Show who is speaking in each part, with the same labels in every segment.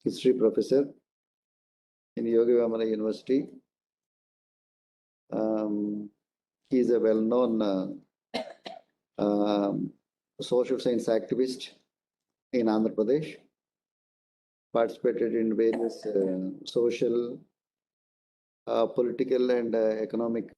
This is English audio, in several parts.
Speaker 1: History professor in Yogi Vamana University. He is a well-known social science activist in Andhra Pradesh. Participated in various social, political, and economic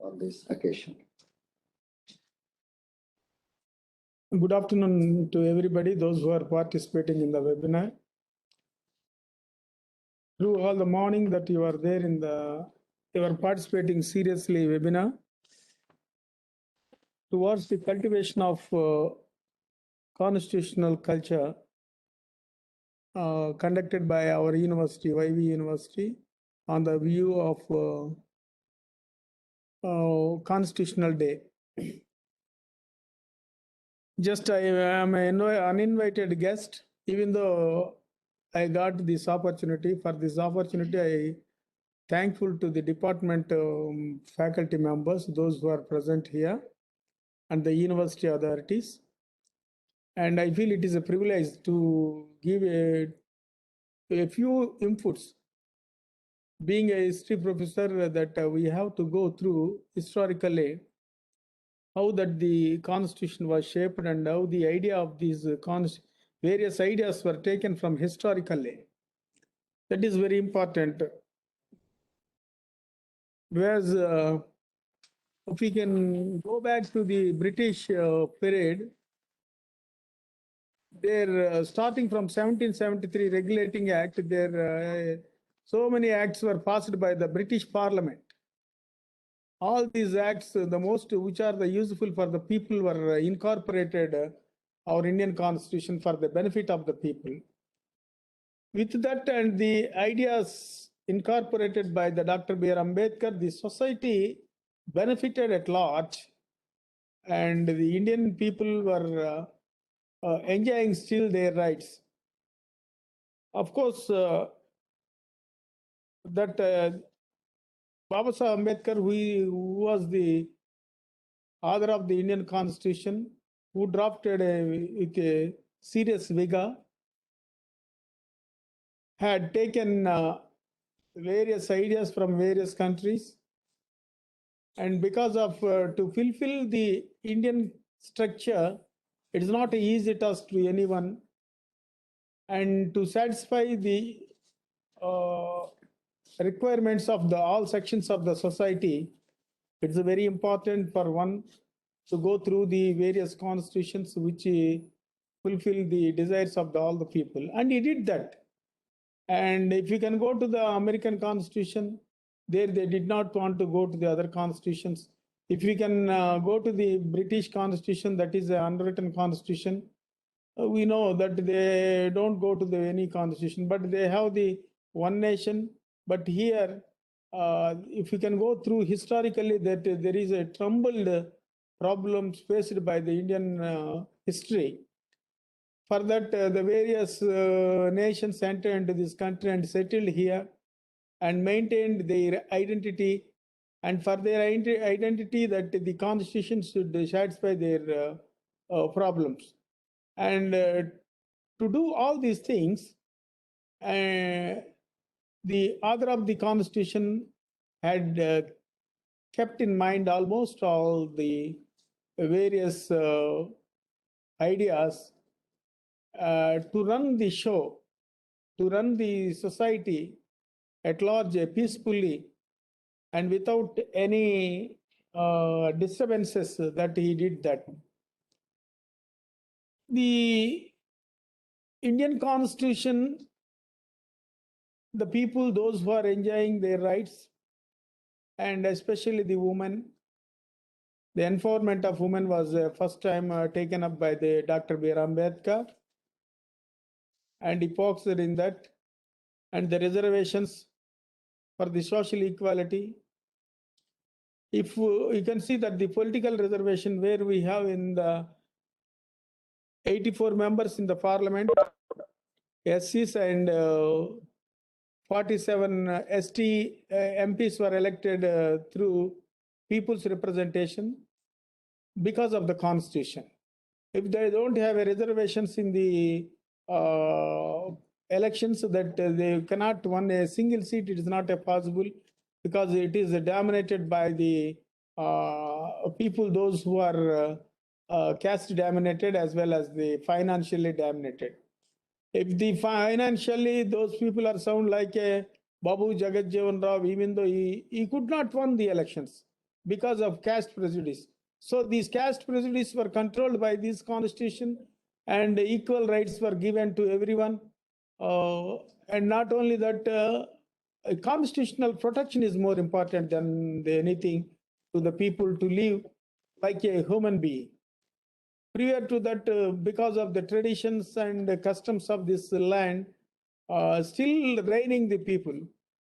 Speaker 1: on this occasion.
Speaker 2: Good afternoon to everybody, those who are participating in the webinar. Through all the morning that you are there you are participating seriously webinar towards the cultivation of constitutional culture conducted by our university, YV University, on the view of Constitutional Day. Just I am an uninvited guest, even though I got this opportunity. For this opportunity, I thankful to the department faculty members, those who are present here, and the university authorities. And I feel it is a privilege to give a few inputs. Being a history professor, that we have to go through historically how that the constitution was shaped and how the idea of these various ideas were taken from historically. That is very important. Whereas if we can go back to the British period, their starting from 1773 Regulating Act, there so many acts were passed by the British Parliament. All these acts, the most which are the useful for the people, were incorporated our Indian Constitution for the benefit of the people. With that and the ideas incorporated by the Dr. B.R. Ambedkar, the society benefited at large, and the Indian people were enjoying still their rights. Of course, that Baba Sahib Ambedkar, who was the author of the Indian Constitution, who drafted with a serious vigor, had taken various ideas from various countries, and because of to fulfill the Indian structure, it is not an easy task to anyone, and to satisfy the requirements of all sections of the society, it's very important for one to go through the various constitutions which fulfill the desires of all the people, and he did that. And if you can go to the American Constitution, there they did not want to go to the other constitutions. If we can go to the British Constitution, that is the unwritten constitution, we know that they don't go to any constitution, but they have the one nation. But here, if you can go through historically, that there is a troubled problems faced by the Indian history. For that, the various nations entered into this country and settled here and maintained their identity. And for their identity, that the constitution should satisfy their problems. And to do all these things, the author of the constitution had kept in mind almost all the various ideas to run the show, to run the society at large peacefully and without any disturbances, that he did that. The Indian Constitution, the people, those who are enjoying their rights, and especially the women, the empowerment of women was first time taken up by the Dr. B.R. Ambedkar, and he focused in that, and the reservations for the social equality. If you can see that the political reservation, where we have in the 84 members in the parliament, SCs and 47 ST MPs were elected through people's representation because of the constitution. If they don't have a reservations in the elections, that they cannot win a single seat, it is not a possible, because it is dominated by the people, those who are caste dominated as well as the financially dominated. If the financially those people are sound like a Babu Jagat Jeevan Rao, even though he could not win the elections because of caste prejudice. So these caste prejudice were controlled by this constitution, and equal rights were given to everyone. And not only that, constitutional protection is more important than anything to the people to live like a human being. Prior to that, because of the traditions and the customs of this land, still reigning the people.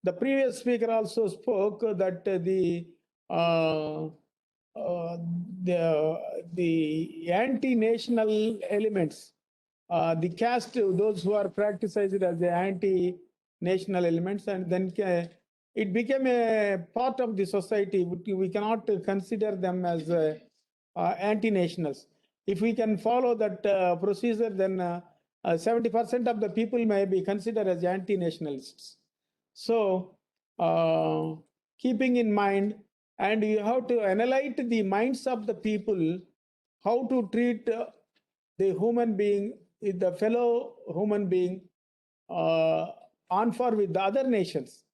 Speaker 2: The previous speaker also spoke that the anti-national elements, the caste, those who are practiced as the anti-national elements, and then it became a part of the society. We cannot consider them as anti-nationals. If we can follow that procedure, then 70% of the people may be considered as anti-nationalists. So, keeping in mind, and you have to analyze the minds of the people, how to treat the human being, the fellow human being, on par with the other nations.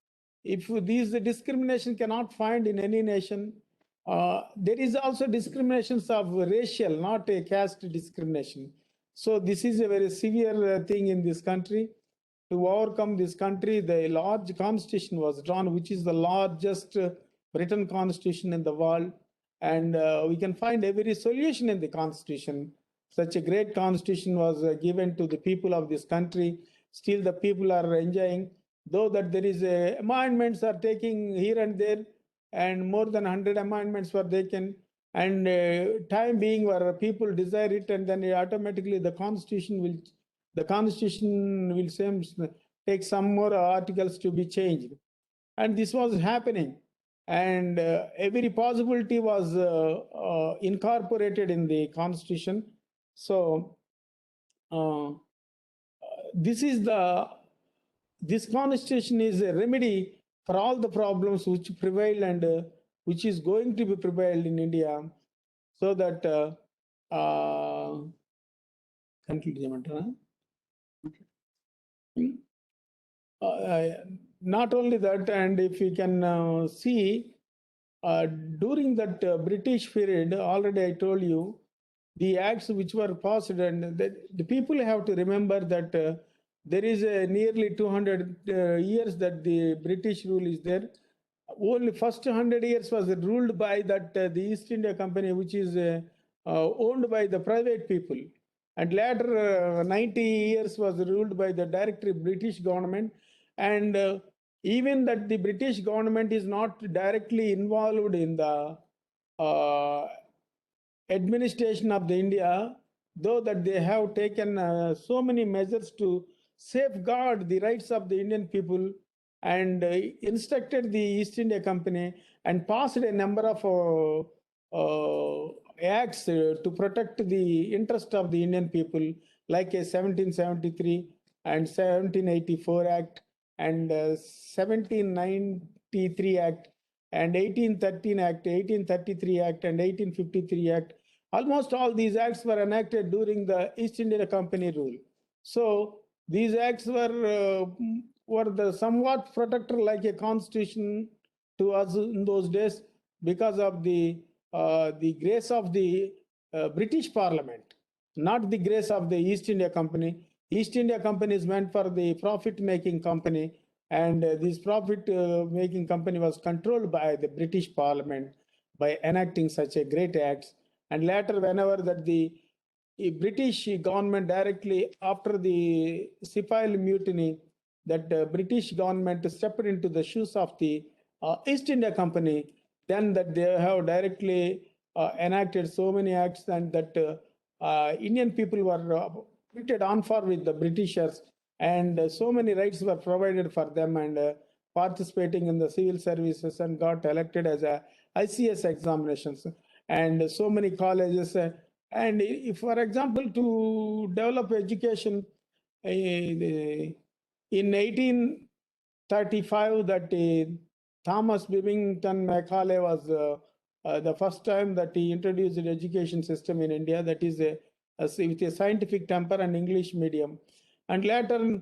Speaker 2: If these discrimination cannot find in any nation, there is also discriminations of racial, not a caste discrimination. So this is a very severe thing in this country. To overcome this country, the large constitution was drawn, which is the largest written constitution in the world. And we can find every solution in the constitution. Such a great constitution was given to the people of this country. Still the people are enjoying, though that there is amendments are taking here and there, and more than 100 amendments were taken, and time being where people desire it, and then automatically the constitution will take some more articles to be changed. And this was happening, and every possibility was incorporated in the constitution. So this constitution is a remedy for all the problems which prevail and which is going to be prevailed in India, so that not only that, and if we can see, during that British period, already I told you, the acts which were passed, and the people have to remember that there is nearly 200 years that the British rule is there. Only first 100 years was ruled by that the East India Company, which is owned by the private people. And later 90 years was ruled by the direct British government. And even that the British government is not directly involved in the administration of the India, though that they have taken so many measures to safeguard the rights of the Indian people, and instructed the East India Company and passed a number of acts to protect the interest of the Indian people, like a 1773 and 1784 Act and 1793 Act and 1813 Act, 1833 Act and 1853 Act. Almost all these acts were enacted during the East India Company rule. So these acts were the somewhat protector like a constitution to us in those days, because of the grace of the British Parliament, not the grace of the East India Company. East India Company is meant for the profit-making company, and this profit-making company was controlled by the British Parliament by enacting such a great acts. And later, whenever that the British government directly after the Sepoy mutiny, that British government stepped into the shoes of the East India Company, then that they have directly enacted so many acts, and that Indian people were treated on par with the Britishers. and so many rights were provided for them, and participating in the civil services, and got elected as a ICS examinations, and so many colleges. And if, for example, to develop education, in 1835, that Thomas Bebington Macaulay was the first time that he introduced the education system in India, that is with a scientific temper and English medium. And later,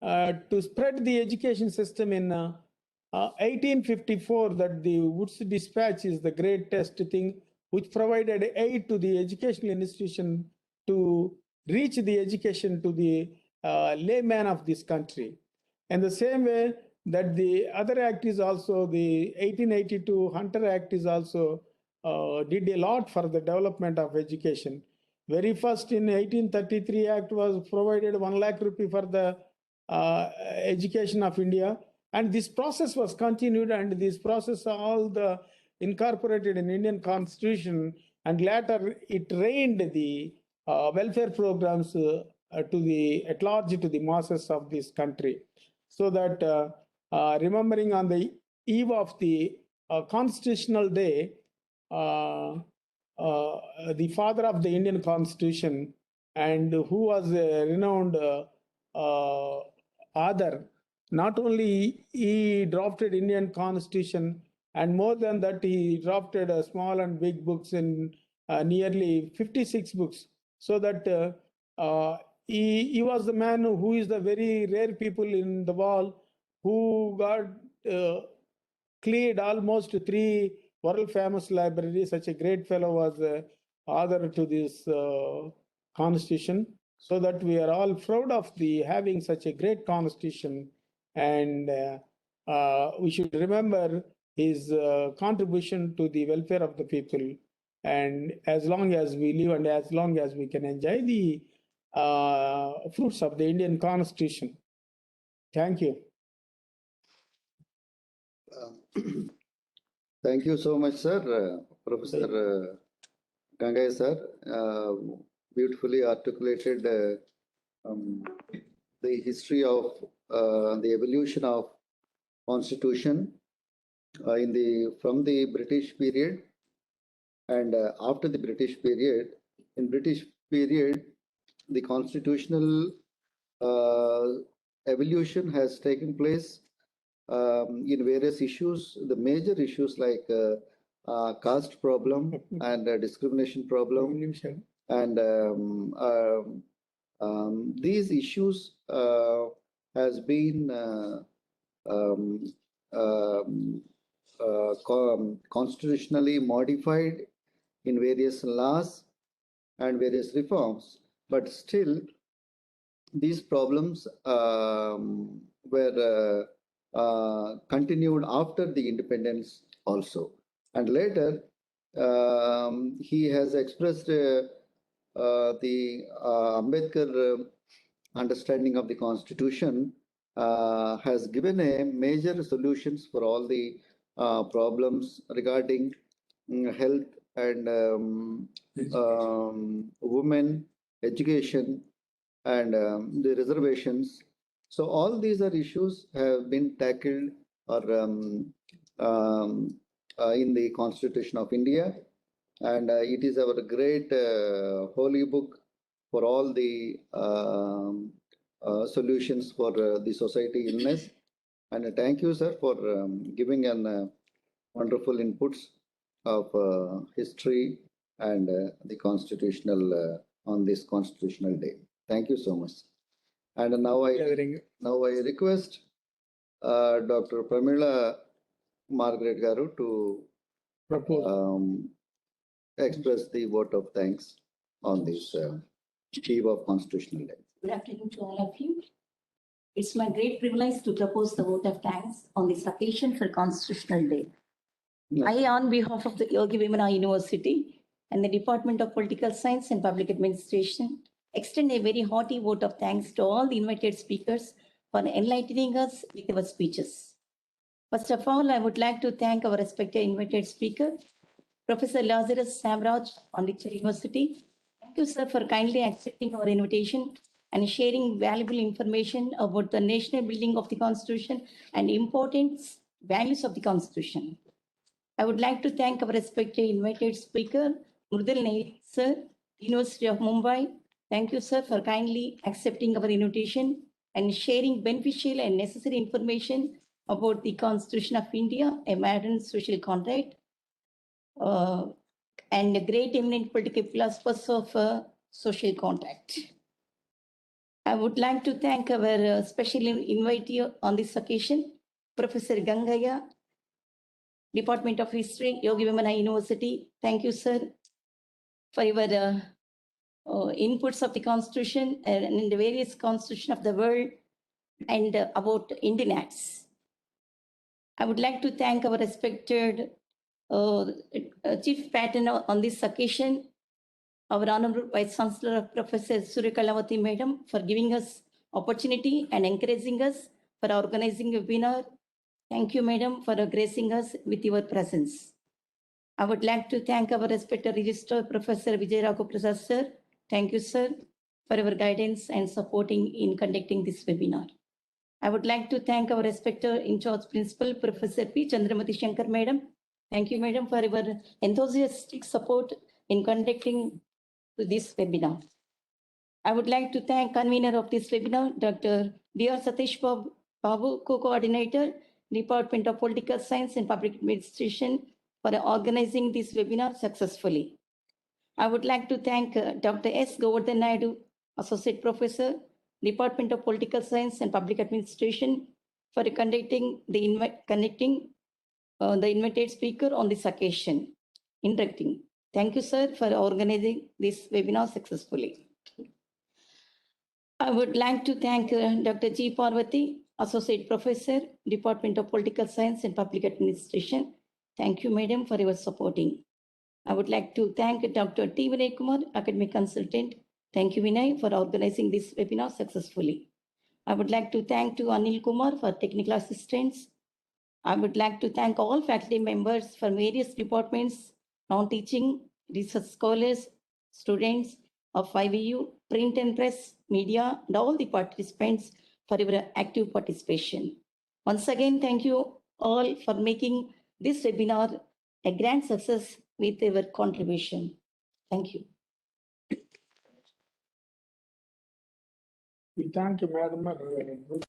Speaker 2: to spread the education system in 1854, that the Woods Dispatch is the greatest thing which provided aid to the educational institution to reach the education to the layman of this country. And the same way that the other act is also the 1882 Hunter Act is also did a lot for the development of education. Very first in 1833 Act was provided 1 lakh rupee for the education of India. And this process was continued, and this process all the incorporated in Indian Constitution, and later it reigned the welfare programs to the at large to the masses of this country. So that remembering on the eve of the Constitutional Day, the father of the Indian Constitution, and who was a renowned author, not only he drafted Indian Constitution, and more than that, he drafted small and big books in nearly 56 books. So that he was the man who is the very rare people in the world who got cleared almost 3 world famous libraries. Such a great fellow was author to this Constitution. So that we are all proud of the having such a great Constitution, and we should remember his contribution to the welfare of the people. And as long as we live, and as long as we can enjoy the fruits of the Indian Constitution. Thank you.
Speaker 1: Thank you so much, sir. Professor Gangai, sir. Beautifully articulated the history of the evolution of Constitution from the British period, and after the British period. In British period, the constitutional evolution has taken place in various issues. The major issues like caste problem and discrimination problem, and these issues has been constitutionally modified in various laws and various reforms, but still these problems were continued after the independence also. And later he has expressed the Ambedkar understanding of the Constitution has given a major solutions for all the problems regarding health and women, education, and the reservations. So all these are issues have been tackled or in the Constitution of India, and it is our great holy book for all the solutions for the society illness. And thank you, sir, for giving an wonderful inputs of history and the constitutional on this Constitutional Day. Thank you so much. And now I request Dr. Pramila Margaret Garu to express the vote of thanks on this eve of Constitutional Day.
Speaker 3: Good afternoon to all of you. It's my great privilege to propose the vote of thanks on this occasion for Constitutional Day.
Speaker 1: Yes.
Speaker 3: I, on behalf of the Yogi Vimana University and the Department of Political Science and Public Administration, extend a very hearty vote of thanks to all the invited speakers for enlightening us with our speeches. First of all, I would like to thank our respected invited speaker, Professor Lazarus Samraj, Pondicherry University. Thank you, sir, for kindly accepting our invitation and sharing valuable information about the national building of the Constitution and important values of the Constitution. I would like to thank our respected invited speaker, Mridul Nair, sir, University of Mumbai. Thank you, sir, for kindly accepting our invitation and sharing beneficial and necessary information about the Constitution of India, a modern social contract, and a great eminent political philosophers of social contract. I would like to thank our special invitee on this occasion, Professor Gangaya, Department of History, Yogi Vimana University. Thank you, sir, for your inputs of the Constitution and in the various constitution of the world and about Indian acts. I would like to thank our respected Chief Patron on this occasion, our Honorable Vice Chancellor Professor Surya Madam, for giving us opportunity and encouraging us for organizing a webinar. Thank you, Madam, for gracing us with your presence. I would like to thank our respected Registrar Professor Vijay Raghu Prasad, sir. Thank you, sir, for your guidance and supporting in conducting this webinar. I would like to thank our respected in-charge principal, Professor P. Chandramati Shankar, Madam. Thank you, Madam, for your enthusiastic support in conducting this webinar. I would like to thank convener of this webinar, Dr. D.R. Satish Babu, co-coordinator, Department of Political Science and Public Administration, for organizing this webinar successfully. I would like to thank Dr. S. Govardhan Naidu, Associate Professor, Department of Political Science and Public Administration, for conducting the invited speaker on this occasion. Interacting. Thank you, sir, for organizing this webinar successfully. I would like to thank Dr. G. Parvati, Associate Professor, Department of Political Science and Public Administration. Thank you, Madam, for your supporting. I would like to thank Dr. T. Vinay Kumar, Academic Consultant. Thank you, Vinay, for organizing this webinar successfully. I would like to thank to Anil Kumar for technical assistance. I would like to thank all faculty members from various departments, non-teaching, research scholars, students of 5EU, print and press, media, and all the participants for your active participation. Once again, thank you all for making this webinar a grand success with your contribution. Thank you.
Speaker 2: We thank you, Madam.